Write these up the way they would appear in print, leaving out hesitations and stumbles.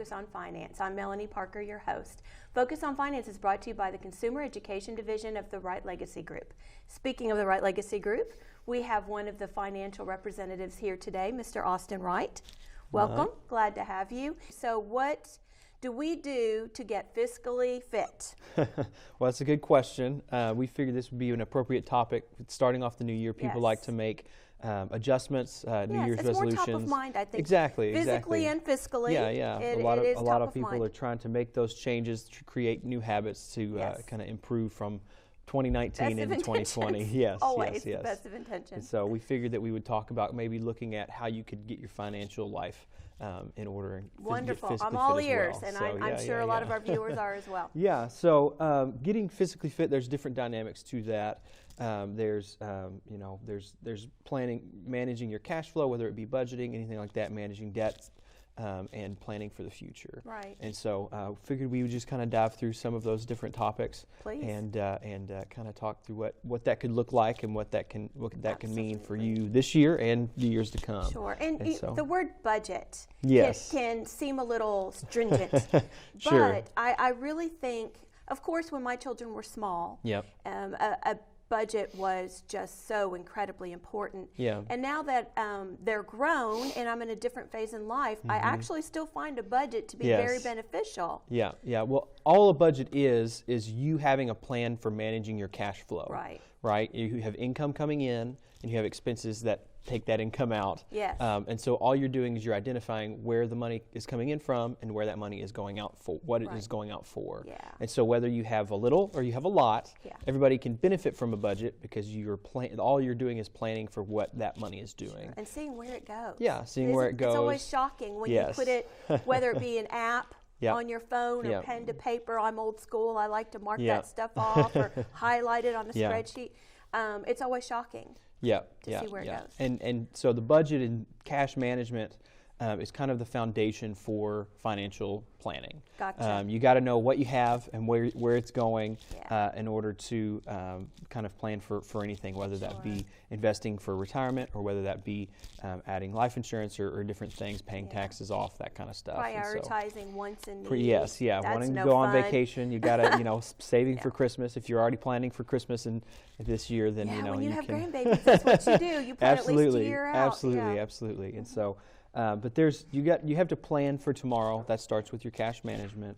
Focus on Finance. I'm Melanie Parker, your host. Focus on Finance is brought to you by the Consumer Education Division of the Wright Legacy Group. Speaking of the Wright Legacy Group, we have one of the financial representatives here today, Mr. Austin Wright. Welcome. Glad to have you. So what do we do to get fiscally fit? Well, that's a good question. We figured this would be an appropriate topic. Starting off the new year, people like to make adjustments, New Year's resolutions. It's more top of mind, I think. Exactly. Physically and fiscally. Yeah. A lot of people are trying to make those changes to create new habits to kind of improve from 2019 into 2020. Yes, always the best of intentions. And so we figured that we would talk about maybe looking at how you could get your financial life in order. Wonderful. I'm all ears, and I'm sure a lot of our viewers are as well. Yeah. So getting physically fit, there's different dynamics to that. There's planning, managing your cash flow, whether it be budgeting, anything like that, managing debts, and planning for the future. Right. And so figured we would just kind of dive through some of those different topics. Please. And kind of talk through what that could look like and what that can mean for you this year and the years to come. Sure. And so, the word budget can seem a little stringent. Sure. But I really think, of course, when my children were small, a budget was just so incredibly important. Yeah. And now that they're grown and I'm in a different phase in life, I actually still find a budget to be very beneficial. Yeah. Well, all a budget is you having a plan for managing your cash flow. Right. You have income coming in and you have expenses that take that income out. Yes. And so all you're doing is you're identifying where the money is coming in from and where that money is going out for, what it is going out for. Yeah. And so whether you have a little or you have a lot, everybody can benefit from a budget because all you're doing is planning for what that money is doing. Sure. And seeing where it goes. Yeah, seeing where it goes. It's always shocking when you put it, whether it be an app on your phone or pen to paper. I'm old school. I like to mark that stuff off or highlight it on a spreadsheet. It's always shocking. To see where it goes. And so the budget and cash management is kind of the foundation for financial planning. Gotcha. You got to know what you have and where it's going in order to kind of plan for anything, whether that be investing for retirement or whether that be adding life insurance or different things, paying taxes off, that kind of stuff. Prioritizing wants and needs. Wanting to go on vacation, you got to saving for Christmas. If you're already planning for Christmas and this year, then when you have can grandbabies, that's what you do. You plan at least a year out. Absolutely. And so. But you have to plan for tomorrow. That starts with your cash management.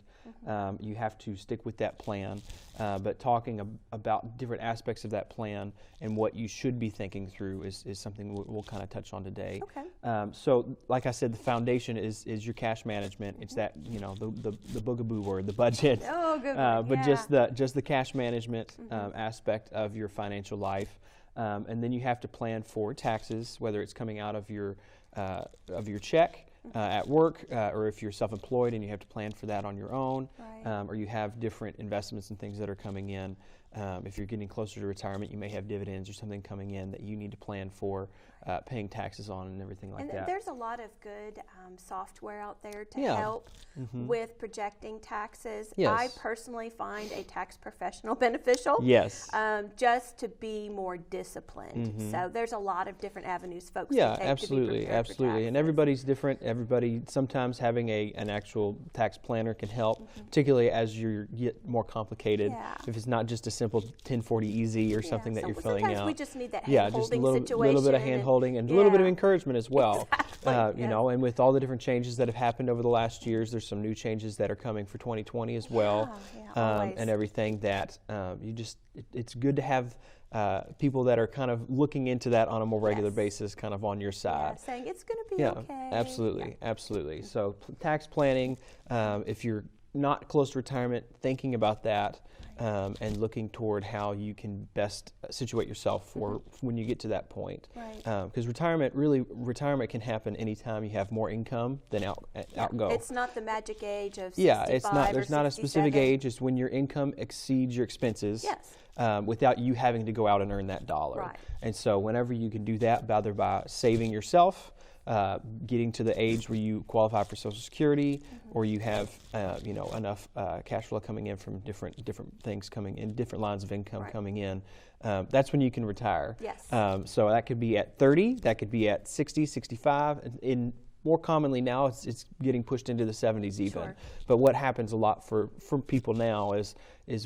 You have to stick with that plan. But talking about different aspects of that plan and what you should be thinking through is something we'll kind of touch on today. Okay. So, like I said, the foundation is your cash management. It's that the boogaboo word, the budget. Oh, good one. But just the cash management aspect of your financial life, and then you have to plan for taxes, whether it's coming out of your check at work, or if you're self-employed and you have to plan for that on your own, or you have different investments and things that are coming in. If you're getting closer to retirement, you may have dividends or something coming in that you need to plan for paying taxes on and everything like that. And there's a lot of good software out there to help with projecting taxes. I personally find a tax professional beneficial. Just to be more disciplined. So there's a lot of different avenues folks can take to be prepared for taxes. And everybody's different. Everybody, sometimes having an actual tax planner can help, particularly as you get more complicated. If it's not just a simple 1040 easy or something that you're filling out. Sometimes we just need that hand-holding situation. A little bit of hand-holding and a little bit of encouragement as well. And with all the different changes that have happened over the last years, there's some new changes that are coming for 2020 as well, and everything that it's good to have people that are kind of looking into that on a more regular basis, kind of on your side. Saying it's going to be okay. Absolutely. So tax planning, if you're not close to retirement, thinking about that, and looking toward how you can best situate yourself for when you get to that point. Because retirement can happen anytime you have more income than outgo. It's not the magic age of 65 there's not a specific age. It's when your income exceeds your expenses. Without you having to go out and earn that dollar. And so whenever you can do that, either by saving yourself, getting to the age where you qualify for Social Security, or you have enough cash flow coming in from different things coming in, different lines of income coming in, that's when you can retire. So that could be at 30, that could be at 60, 65. more commonly now, it's getting pushed into the 70s even. Sure. But what happens a lot for people now is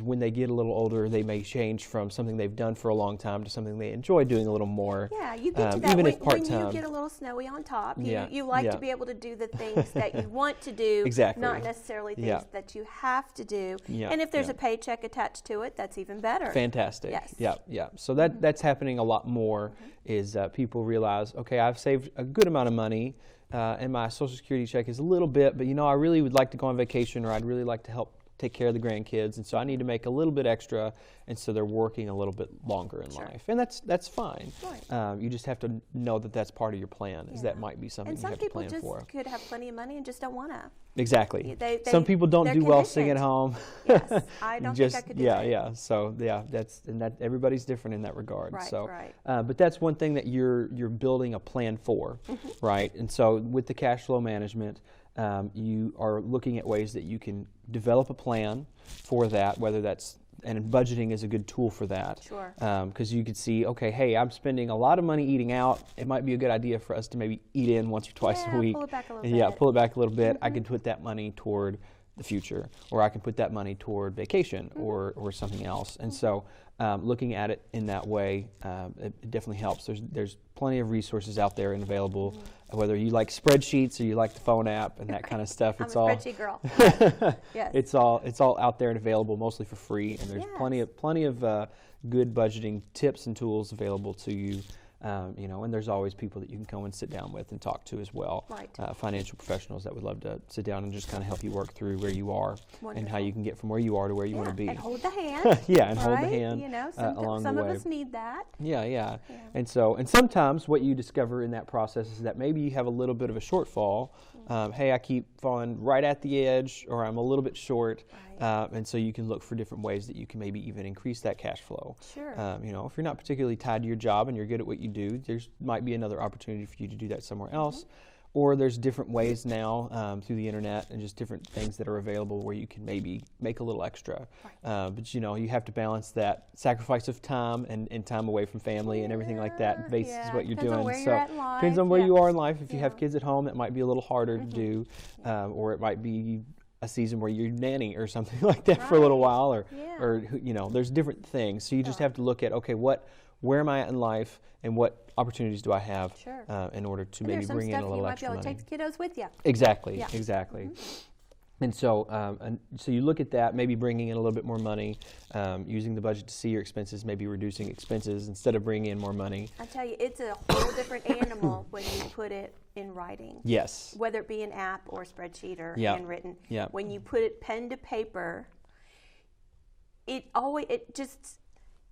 when they get a little older, they may change from something they've done for a long time to something they enjoy doing a little more. Yeah, you get to that even when, if part-time. when you get a little snowy on top. Yeah. You like Yeah. to be able to do the things that you want to do, Exactly. not necessarily things Yeah. that you have to do. Yeah. And if there's Yeah. a paycheck attached to it, that's even better. Fantastic. Yes. Yeah, yeah. So that's happening a lot more. Is people realize, okay, I've saved a good amount of money, and my Social Security check is a little bit, but I really would like to go on vacation, or I'd really like to help take care of the grandkids, and so I need to make a little bit extra, and so they're working a little bit longer in Sure. life, and that's fine. Right. You just have to know that that's part of your plan. Is that might be something And you some have to people plan just for. could have plenty of money and just don't want to. Exactly. They- Some people don't they're do well sitting at conditioned. home. Yes, I don't think I could do yeah, that. yeah. So yeah, that everybody's different in that regard. Right, so, right. But that's one thing that you're building a plan for, right? And so with the cash flow management, you are looking at ways that you can develop a plan for that, whether that's, and budgeting is a good tool for that. Sure. Because you could see, okay, hey, I'm spending a lot of money eating out. It might be a good idea for us to maybe eat in once or twice Yeah, a week. pull it back a little Yeah, bit. pull it back a little bit. I can put that money toward the future, or I can put that money toward vacation or something else. And so looking at it in that way, it definitely helps. There's plenty of resources out there and available, whether you like spreadsheets or you like the phone app and that kind of stuff. I'm It's a all spreadsheet girl. Yes. it's all out there and available, mostly for free. And there's Yes. plenty of good budgeting tips and tools available to you. And there's always people that you can go and sit down with and talk to as well. Right. Financial professionals that would love to sit down and just kind of help you work through where you are and how Wonderful. you can get from where you are to where you want to be. And hold the hand. Yeah, and hold the right? hand along Some the of way. us need that. Yeah. And sometimes what you discover in that process is that maybe you have a little bit of a shortfall. Hey, I keep falling right at the edge, or I'm a little bit short. Right. And so you can look for different ways that you can maybe even increase that cash flow. Sure. If you're not particularly tied to your job and you're good at what you do, there's might be another opportunity for you to do that somewhere else. Or there's different ways now through the internet and just different things that are available where you can maybe make a little extra. Right. But you have to balance that sacrifice of time and time away from family and everything like that basis what you're Depends on doing. where you're at in life. Depends on where you are in life. If you have Yeah. kids at home, it might be a little harder to do, or it might be a season where you're nanny or something like that for a little Right. while, Yeah. or there's different things. So you just have to look at, okay, where am I at in life, and what opportunities do I have Sure. in order to And maybe there's some bring in stuff a you little might be extra able to money. take the kiddos with you. Exactly, Yeah. exactly. And so, so you look at that, maybe bringing in a little bit more money, using the budget to see your expenses, maybe reducing expenses instead of bringing in more money. I tell you, it's a whole different animal when you put it in writing. Yes. Whether it be an app or a spreadsheet or Yeah. handwritten. Yeah. When you put it pen to paper,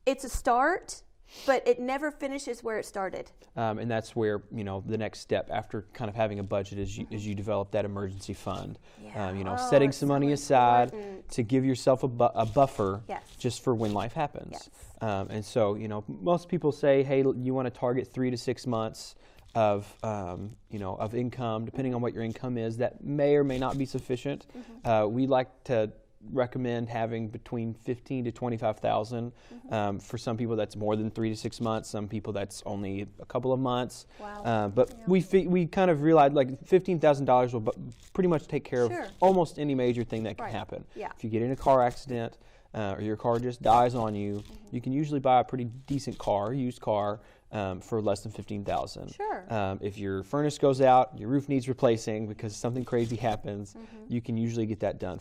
it's a start, but it never finishes where it started. And that's where the next step after kind of having a budget is you develop that emergency fund. Yeah. Setting it's some so money aside important. to give yourself a buffer Yes. just for when life happens. Yes. And so most people say, hey, you want to target 3 to 6 months of of income, depending on what your income is. That may or may not be sufficient. We like to recommend having between 15 to 25,000. For some people, that's more than 3 to 6 months. Some people, that's only a couple of months. Wow. But we kind of realized like $15,000 will pretty much take care Sure. of almost any major thing that can Right. happen. Yeah. If you get in a car accident or your car just dies on you, you can usually buy a pretty decent used car, for less than $15,000. Sure. If your furnace goes out, your roof needs replacing because something crazy happens, you can usually get that done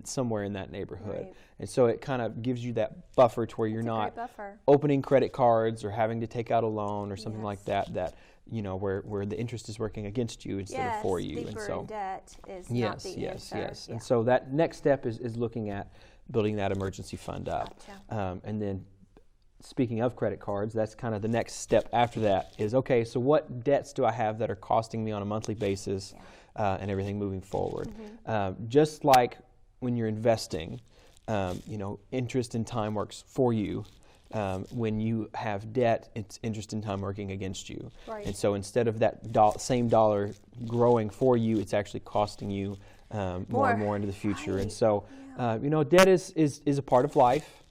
somewhere in that neighborhood. Right. And so it kind of gives you that buffer to where you're It's a not great buffer. opening credit cards or having to take out a loan or something like Yes. that where the interest is working against you instead of for you. Deeper And so in debt is not yes. the answer. Yes. Yeah. And so that next step is looking at building that emergency fund up. Gotcha. And then speaking of credit cards, that's kind of the next step after that is, okay, so what debts do I have that are costing me on a monthly basis and everything moving forward? Just like when you're investing, interest and time works for you. When you have debt, it's interest and time working against you. Right. And so instead of that same dollar growing for you, it's actually costing you more and more into the future. And so, debt is a part of life.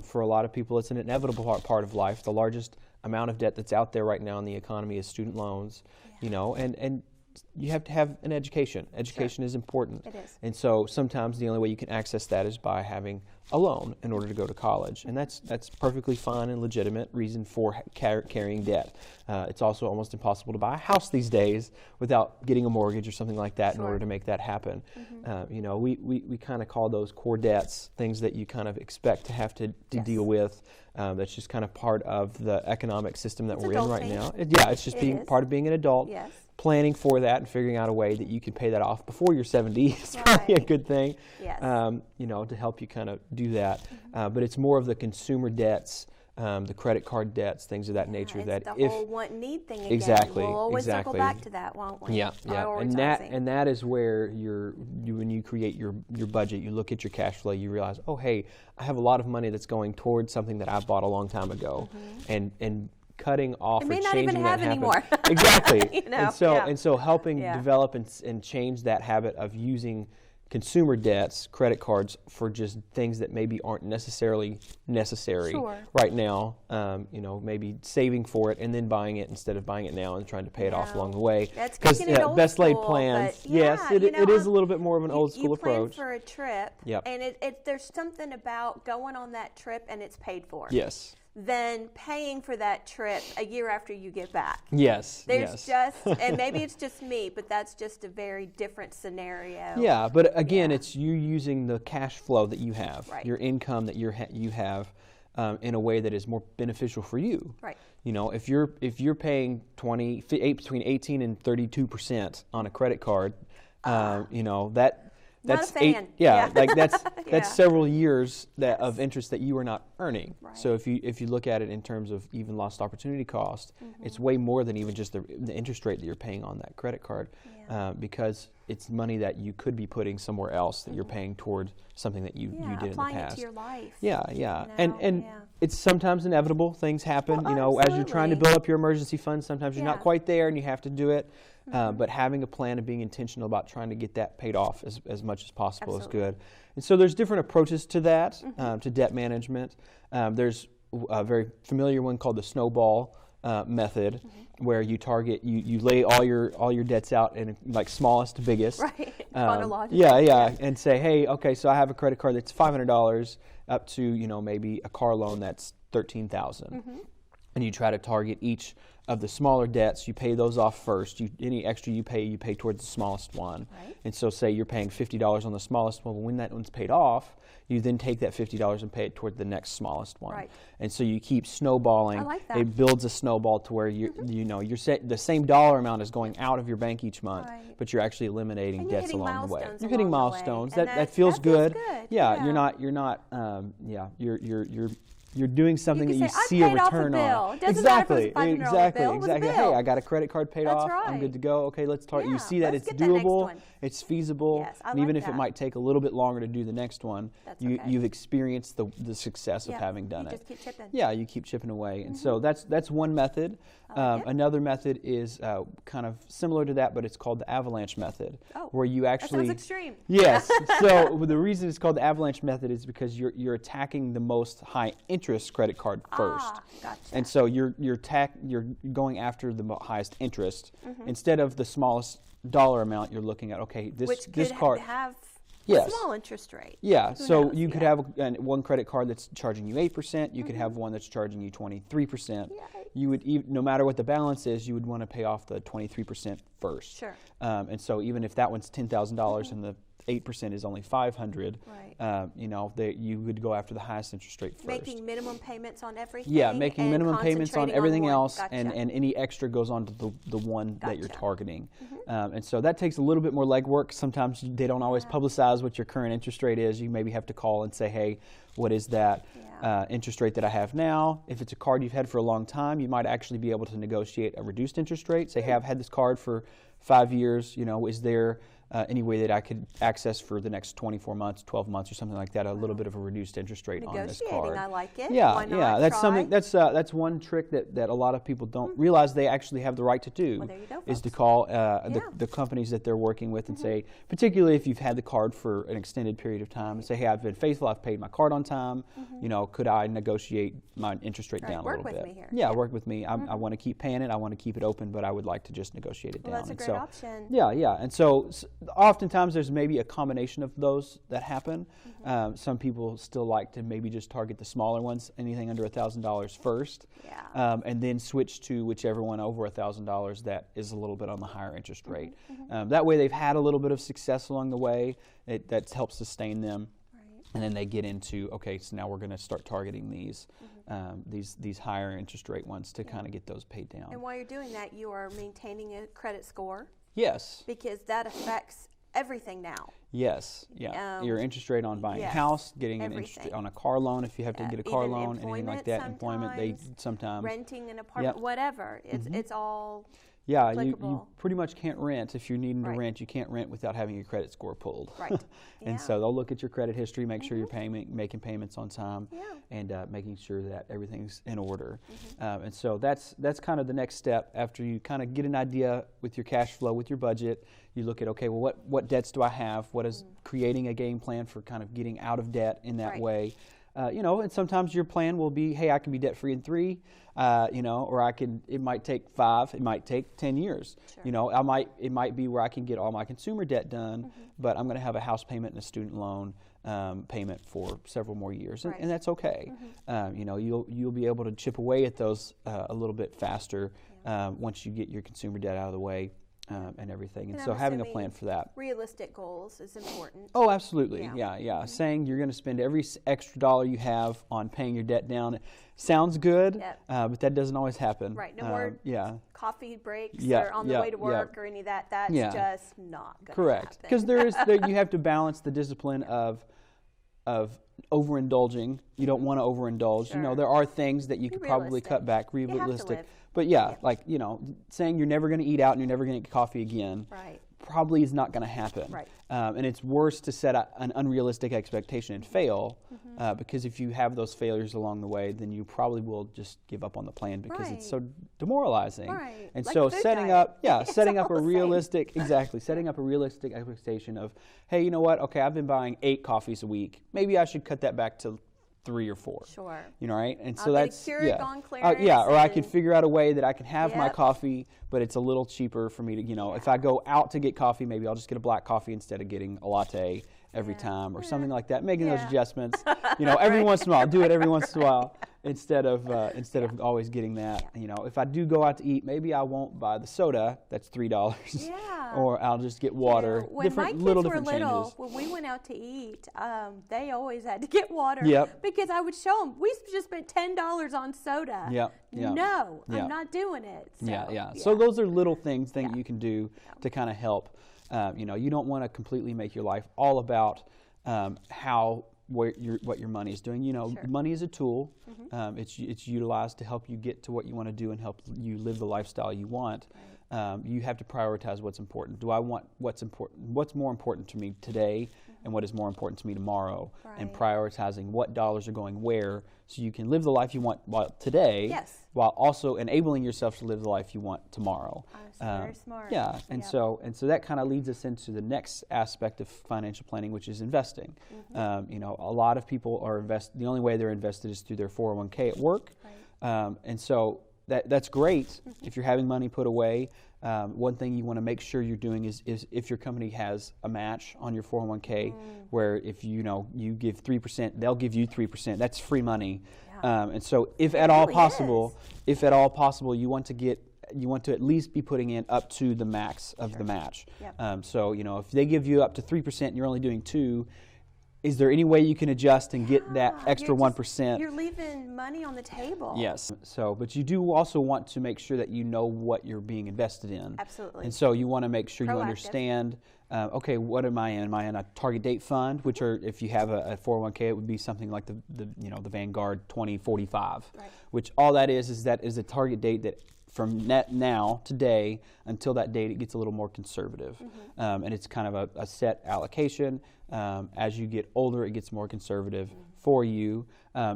For a lot of people, it's an inevitable part of life. The largest amount of debt that's out there right now in the economy is student loans. And you have to have an education. Education is important. It is. And so sometimes the only way you can access that is by having a loan in order to go to college. And that's perfectly fine and legitimate reason for carrying debt. It's also almost impossible to buy a house these days without getting a mortgage or something like that in order to make that happen. We kind of call those core debts, things that you kind of expect to have to deal with. That's just kind of part of the economic system that we're in right now. It's just being part of being an adult. Yes. Planning for that and figuring out a way that you can pay that off before you're 70 is probably a good thing, yes. To help you kind of do that. But it's more of the consumer debts, the credit card debts, things of that nature. It's that the whole want need thing again. Exactly. We'll always circle back to that, won't we? Yeah. And that is where when you create your budget, you look at your cash flow, you realize, oh, hey, I have a lot of money that's going towards something that I bought a long time ago, and cutting off or changing that habit. Anymore. Exactly. And so helping develop and change that habit of using consumer debts, credit cards, for just things that maybe aren't necessarily necessary right now. Maybe saving for it and then buying it instead of buying it now and trying to pay it off along the way. That's best laid plans. Yes, it is a little bit more of an old school approach. You plan for a trip, and there's something about going on that trip and it's paid for. Yes. Than paying for that trip a year after you get back. Yes. There's and maybe it's just me, but that's just a very different scenario. Yeah, but again, it's you using the cash flow that you have, your income that you have, in a way that is more beneficial for you. Right. If you're paying between 18 and 32% on a credit card, that's that's several years of interest that you are not earning. Right. So if you look at it in terms of even lost opportunity cost, it's way more than even just the interest rate that you're paying on that credit card, because it's money that you could be putting somewhere else that you're paying toward something that you did in the past. Applying it to your life. Yeah. And it's sometimes inevitable. Things happen. Well, as you're trying to build up your emergency fund, sometimes you're not quite there and you have to do it. But having a plan and being intentional about trying to get that paid off as much as possible is good. And so there's different approaches to that, to debt management. There's a very familiar one called the snowball method, where you target, you lay all your debts out in like smallest to biggest. Right. And say, hey, okay, so I have a credit card that's $500 up to maybe a car loan that's $13,000, and you try to target each of the smaller debts. You pay those off first. Any extra you pay towards the smallest one. Right. And so say you're paying $50 on the smallest one. Well, when that one's paid off, you then take that $50 and pay it toward the next smallest one. Right. And so you keep snowballing. I like that. It builds a snowball to where you're the same dollar amount is going out of your bank each month, but you're actually eliminating debts along the way. You're hitting milestones. That feels good. Yeah. You're doing something that you see a return on. Exactly. Hey, I got a credit card paid off. Right. I'm good to go. Okay, let's start. You see that it's doable, it's feasible, and even if it might take a little bit longer to do the next one, you've experienced the success of having done it. You just keep chipping. Yeah, you keep chipping away, and so that's one method. Another method is kind of similar to that, but it's called the avalanche method, where you actually. That sounds extreme. Yes. So the reason it's called the avalanche method is because you're attacking the most high interest credit card first. Gotcha. And so you're going after the highest interest instead of the smallest dollar amount. You're looking at this card have a small interest rate. Yeah. So you could have one credit card that's charging you 8%. You could have one that's charging you 23%. You would, no matter what the balance is, you would want to pay off the 23% first. Sure. And so even if that one's $10,000 and the 8% is only $500, you would go after the highest interest rate first. Making minimum payments on everything. Yeah, making minimum payments on everything else, and any extra goes on to the one that you're targeting. And so that takes a little bit more legwork. Sometimes they don't always publicize what your current interest rate is. You maybe have to call and say, hey, what is that interest rate that I have now? If it's a card you've had for a long time, you might actually be able to negotiate a reduced interest rate. Say, hey, I've had this card for 5 years. Is there any way that I could access for the next 24 months, 12 months, or something like that, a little bit of a reduced interest rate on this card. I like it. Yeah, Why not yeah, that's try? something. That's one trick that a lot of people don't realize they actually have the right to do. Well, there you go, is to folks. call the companies that they're working with and say, particularly if you've had the card for an extended period of time, and say, hey, I've been faithful, I've paid my card on time. You know, could I negotiate my interest rate down a little bit? Work with me here. Yeah, work with me. I want to keep paying it. I want to keep it open, but I would like to just negotiate it down. That's a great option. Yeah, yeah. And so oftentimes there's maybe a combination of those that happen. Some people still like to maybe just target the smaller ones, anything under $1,000 first, and then switch to whichever one over $1,000 that is a little bit on the higher interest rate. That way they've had a little bit of success along the way. That helps sustain them. And then they get into, okay, so now we're going to start targeting these higher interest rate ones to kind of get those paid down. And while you're doing that, you are maintaining a credit score. Yes. Because that affects everything now. Yes, yeah. Your interest rate on buying a house, getting an interest on a car loan if you have to get a car loan, anything like that. Employment, they sometimes renting an apartment, whatever. It's all. Yeah, you pretty much can't rent. If you're needing to rent, you can't rent without having your credit score pulled. Right. And so they'll look at your credit history, make sure you're making payments on time, and making sure that everything's in order. And so that's kind of the next step after you kind of get an idea with your cash flow, with your budget. You look at, okay, well, what debts do I have? What is creating a game plan for kind of getting out of debt in that way? And sometimes your plan will be, hey, I can be debt free in 3, or it might take 5, it might take 10 years. Sure. It might be where I can get all my consumer debt done, but I'm going to have a house payment and a student loan payment for several more years, and that's okay. You'll be able to chip away at those a little bit faster once you get your consumer debt out of the way. And everything. And so having a plan for that. Realistic goals is important. Oh, absolutely. Yeah. Saying you're going to spend every extra dollar you have on paying your debt down sounds good, but that doesn't always happen. Right. No more coffee breaks or on the way to work or any of that. That's just not going to happen. Correct. Because you have to balance the discipline of overindulging. You don't want to overindulge. Sure. There are things that you could probably cut back. Realistic. But saying you're never going to eat out and you're never going to get coffee again probably is not going to happen. Right. And it's worse to set an unrealistic expectation and fail because if you have those failures along the way, then you probably will just give up on the plan because it's so demoralizing. Right. And like so setting up a realistic setting up a realistic expectation of, hey, you know what? Okay, I've been buying 8 coffees a week. Maybe I should cut that back to 3 or 4. Sure. Right? And I'll so that's get a Keurig on clearance. Or I could figure out a way that I can have my coffee, but it's a little cheaper for me to, if I go out to get coffee, maybe I'll just get a black coffee instead of getting a latte every time or something like that. Making those adjustments, every once in a while. Do it every once in a while instead of always getting that. If I do go out to eat, maybe I won't buy the soda. That's $3. Yeah. Or I'll just get water. When my kids were little, when we went out to eat, they always had to get water. Yep. Because I would show them, we just spent $10 on soda. Yep. No, I'm not doing it. So, So those are little things that you can do to kind of help. You don't want to completely make your life all about what your money is doing. Money is a tool. It's utilized to help you get to what you want to do and help you live the lifestyle you want. You have to prioritize what's important. Do I want what's important? What's more important to me today, and what is more important to me tomorrow? And prioritizing what dollars are going where, so you can live the life you want today, while also enabling yourself to live the life you want tomorrow. Very smart. Yeah, and so that kind of leads us into the next aspect of financial planning, which is investing. A lot of people are the only way they're invested is through their 401k at work, and so that's great if you're having money put away. One thing you want to make sure you're doing is if your company has a match on your 401k, where if you give 3%, they'll give you 3%. That's free money, and so if at all possible, you want to at least be putting in up to the max of the match. Yep. So if they give you up to 3% and you're only doing 2%. Is there any way you can adjust and get that extra 1%? You're leaving money on the table. Yes. But you do also want to make sure that you know what you're being invested in. Absolutely. And so you want to make sure you understand, what am I in? Am I in a target date fund, which are, if you have a 401k, it would be something like the Vanguard 2045, which all that is a target date that from now, today, until that date, it gets a little more conservative. And it's kind of a set allocation. As you get older, it gets more conservative for you.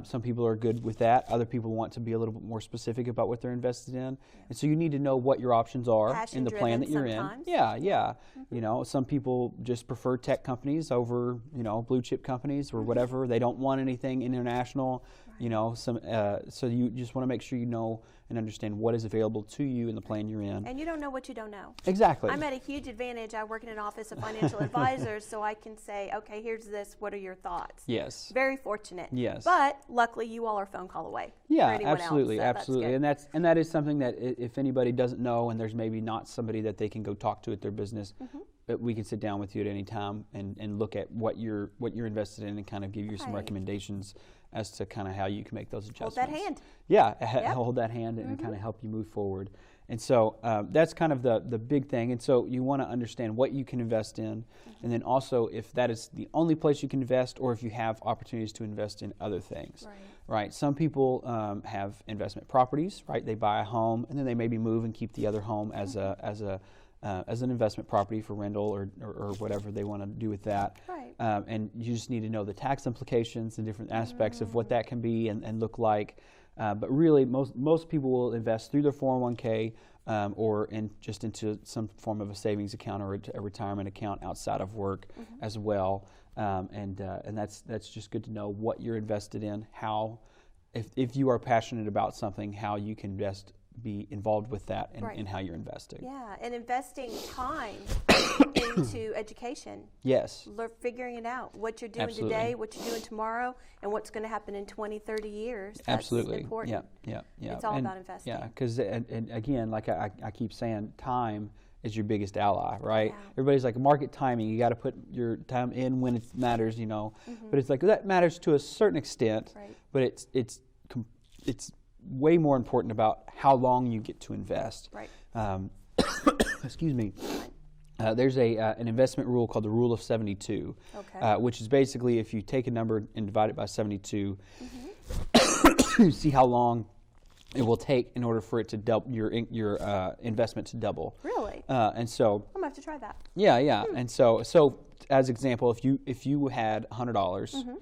Some people are good with that. Other people want to be a little bit more specific about what they're invested in. And so you need to know what your options are in the plan that you're sometimes. in. Yeah. You know, some people just prefer tech companies over, you know, blue chip companies or whatever. They don't want anything international. You know, so you just want to make sure you know and understand what is available to you in the plan you're in. And you don't know what you don't know. Exactly. I'm at a huge advantage. I work in an office of financial advisors, so I can say, okay, here's this. What are your thoughts? Yes. Very fortunate. Yes. But luckily, you all are a phone call away. Yeah, for anyone absolutely, else, so absolutely. That's And that is something that if anybody doesn't know and there's maybe not somebody that they can go talk to at their business, we can sit down with you at any time and look at what you're invested in and kind of give you some recommendations as to kind of how you can make those adjustments. Hold that hand. Yeah, hold that hand and kind of help you move forward. And so that's kind of the big thing. And so you want to understand what you can invest in, and then also if that is the only place you can invest, or if you have opportunities to invest in other things. Right. Some people have investment properties. Right. They buy a home and then they maybe move and keep the other home as an investment property for rental or whatever they want to do with that. Right. And you just need to know the tax implications and different aspects of what that can be and look like. But really, most people will invest through their 401k or into some form of a savings account or a retirement account outside of work as well. And that's just good to know what you're invested in, how, if you are passionate about something, how you can best be involved with that and how you're investing. Yeah, and investing time into education. Yes. Figuring it out, what you're doing today, what you're doing tomorrow, and what's going to happen in 20, 30 years. That's Absolutely. important. Yeah. It's all about investing. Yeah, because and again, like I keep saying, time is your biggest ally, right? Yeah. Everybody's like, market timing, you got to put your time in when it matters, you know. But it's like, that matters to a certain extent, but it's way more important about how long you get to invest. Right. Excuse me. There's an investment rule called the Rule of 72, which is basically if you take a number and divide it by 72, you see how long it will take in order for it to double your investment to double. Really? And so I'm gonna have to try that. Yeah. And so as example, if you had $100.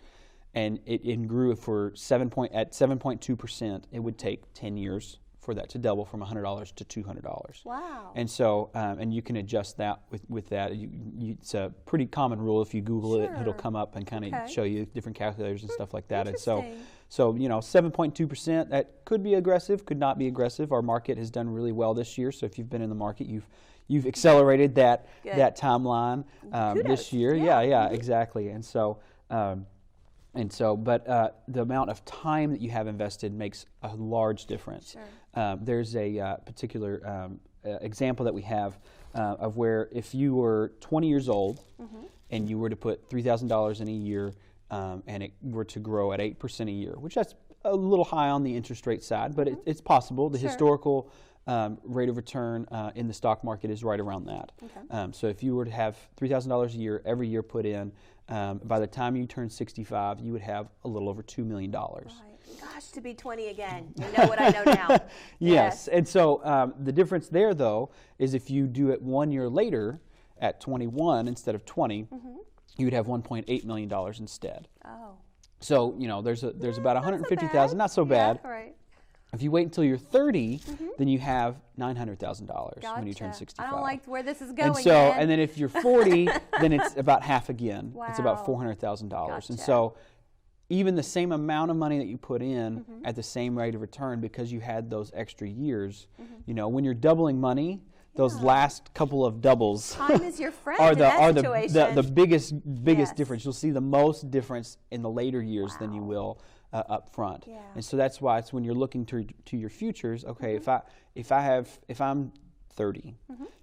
And it grew at 7.2%, it would take 10 years for that to double from $100 to $200. Wow. And so, and you can adjust that with that. It's a pretty common rule. If you Google it, it'll come up and kind of show you different calculators and stuff like that. And so 7.2%, that could be aggressive, could not be aggressive. Our market has done really well this year. So if you've been in the market, you've accelerated that timeline this year. Yeah, exactly. And so. But the amount of time that you have invested makes a large difference. There's a particular example that we have of where if you were 20 years old and you were to put $3,000 in a year and it were to grow at 8% a year, which that's a little high on the interest rate side, but it's possible. The historical rate of return in the stock market is right around that. So if you were to have $3,000 a year every year put in, by the time you turn 65, you would have a little over $2 million. Right. Gosh, to be 20 again. You know what I know now. Yes. And so the difference there, though, is if you do it 1 year later at 21 instead of 20, you would have $1.8 million instead. Oh. So, there's about $150,000, not so bad. Right. If you wait until you're 30, then you have $900,000 when you turn 65. I don't like where this is going. And so, and then if you're 40, then it's about half again. Wow. It's about $400,000. Gotcha. And so, even the same amount of money that you put in at the same rate of return, because you had those extra years, when you're doubling money, those last couple of doubles time is your friend are in that situation. the biggest difference. You'll see the most difference in the later years than you will up front. Yeah. And so that's why it's when you're looking to your futures, okay, if I'm 30,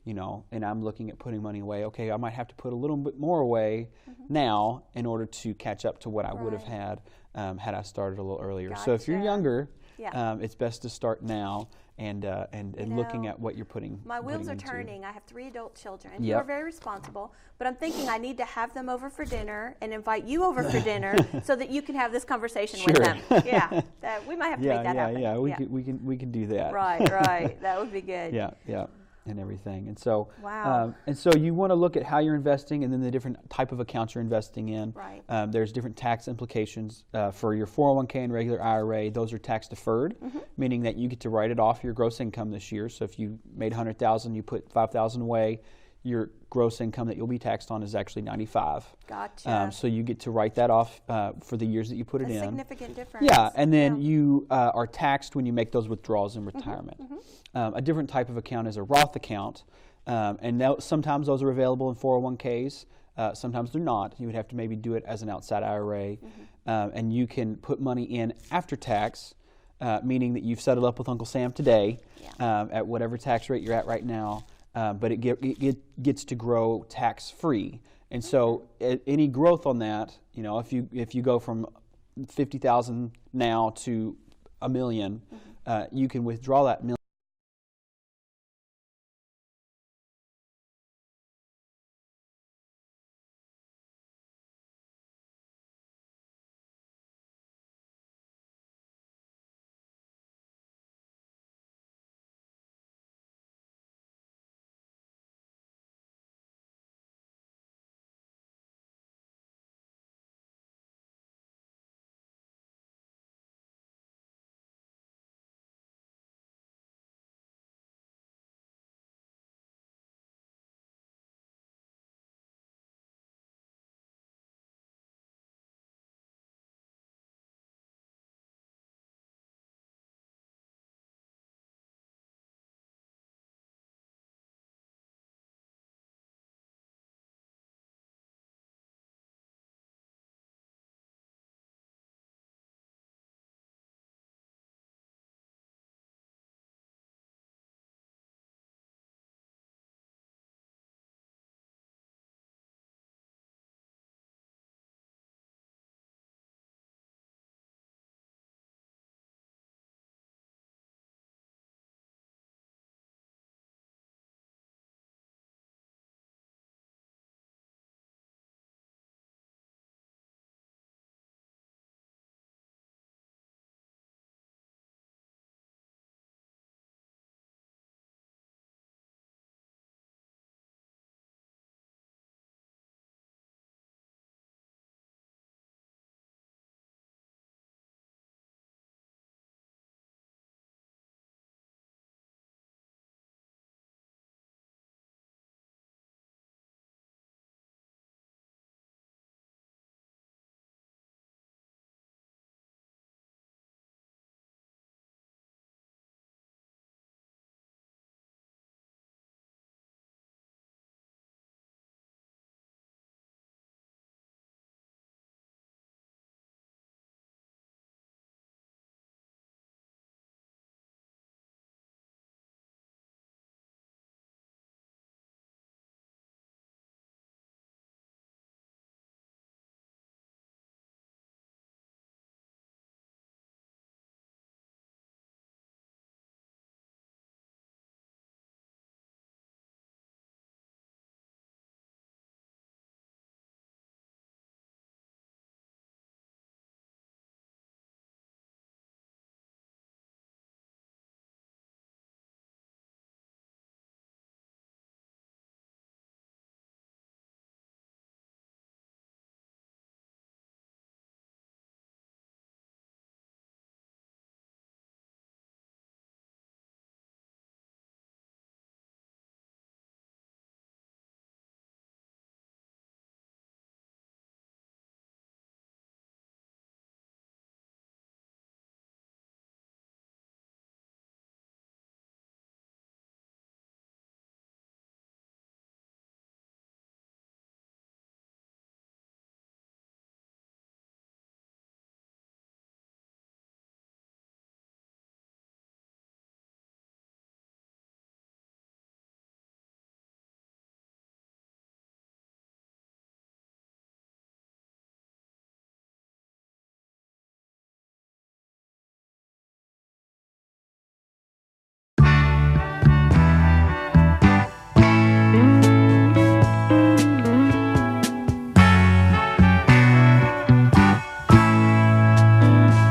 and I'm looking at putting money away, okay, I might have to put a little bit more away now in order to catch up to what I would have had had I started a little earlier. So if you're younger, Yeah. it's best to start now and looking at what you're putting. My wheels are into. turning. I have 3 adult children who Yep. are very responsible, but I'm thinking I need to have them over for dinner and invite you over for dinner so that you can have this conversation with Sure. them. Yeah, we might have to make that happen. Yeah, we can do that. Right. That would be good. Yeah. And everything. And so, Wow. and so you want to look at how you're investing and then the different type of accounts you're investing in. Right. There's different tax implications for your 401k and regular IRA. Those are tax deferred, meaning that you get to write it off your gross income this year. So if you made $100,000, you put $5,000 away, your gross income that you'll be taxed on is actually $95,000. Gotcha. So you get to write that off for the years that you put it in. Significant difference. Yeah, and then you are taxed when you make those withdrawals in retirement. A different type of account is a Roth account, and sometimes those are available in 401ks. Sometimes they're not. You would have to maybe do it as an outside IRA, and you can put money in after tax, meaning that you've settled up with Uncle Sam today at whatever tax rate you're at right now, but it gets to grow tax-free. And so any growth on that, if you go from 50,000 now to $1 million, you can withdraw that $1 million